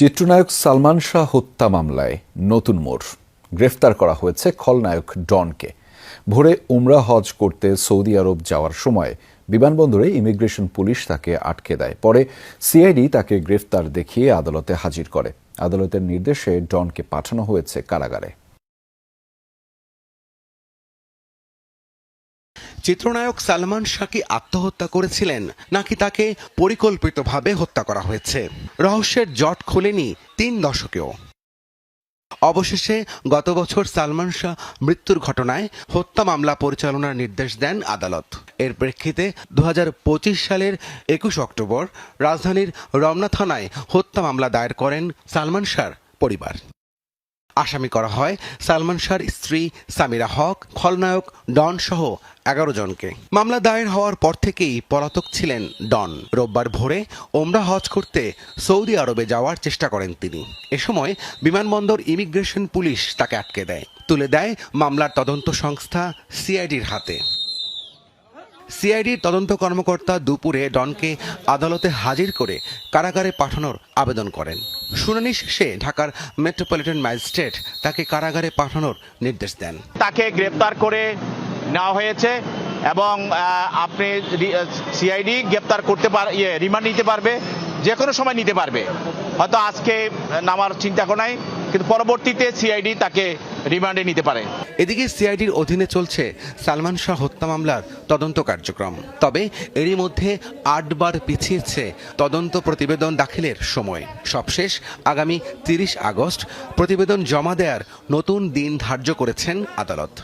চিত্রনায়ক সালমান শাহ হত্যা মামলায় নতুন মোড়। গ্রেফতার করা হয়েছে খলনায়ক ডনকে। ভোরে উমরা হজ করতে সৌদি আরব যাওয়ার সময় বিমানবন্দরে ইমিগ্রেশন পুলিশ তাকে আটকে দেয়। পরে সিআইডি তাকে গ্রেফতার দেখিয়ে আদালতে হাজির করে। আদালতের নির্দেশে ডনকে পাঠানো হয়েছে কারাগারে। চিত্রনায়ক সালমান শাহ কি আত্মহত্যা করেছিলেন নাকি তাকে পরিকল্পিতভাবে হত্যা করা হয়েছে? রহস্যের জট খোলেনি ৩ দশকেও। অবশেষে গত বছর সালমান শাহ মৃত্যুর ঘটনায় হত্যা মামলা পরিচালনার নির্দেশ দেন আদালত। এর প্রেক্ষিতে ২০২৫ সালের ২১ অক্টোবর রাজধানীর রমনা থানায় হত্যা মামলা দায়ের করেন সালমান শাহর পরিবার। আসামি করা হয় সালমান শাহর স্ত্রী সামিরা হক, খলনায়ক ডন সহ ১১ জনকে। মামলা দায়ের হওয়ার পর থেকেই পলাতক ছিলেন ডন। রোববার ভোরে ওমরা হজ করতে সৌদি আরবে যাওয়ার চেষ্টা করেন তিনি। এ সময় বিমানবন্দর ইমিগ্রেশন পুলিশ তাকে আটকে দেয়, তুলে দেয় মামলার তদন্ত সংস্থা সিআইডির হাতে। সিআইডির তদন্ত কর্মকর্তা দুপুরে ডনকে আদালতে হাজির করে কারাগারে পাঠানোর আবেদন করেন। শুনানি শেষে ঢাকার মেট্রোপলিটন ম্যাজিস্ট্রেট তাকে কারাগারে পাঠানোর নির্দেশ দেন। তাকে গ্রেপ্তার করে নেওয়া হয়েছে এবং আপনি সিআইডি গ্রেপ্তার করতে রিমান্ড নিতে পারবে, যে কোনো সময় নিতে পারবে। হয়তো আজকে নামার চিন্তা নাই, কিন্তু পরবর্তীতে সিআইডি তাকে রিমান্ডে নিতে পারে। এদিকে সিআইডির অধীনে চলছে সালমান শাহ হত্যা মামলার তদন্ত কার্যক্রম। তবে এরই মধ্যে ৮ বার পিছিয়েছে তদন্ত প্রতিবেদন দাখিলের সময়। সবশেষ আগামী ৩০ আগস্ট প্রতিবেদন জমা দেওয়ার নতুন দিন ধার্য করেছেন আদালত।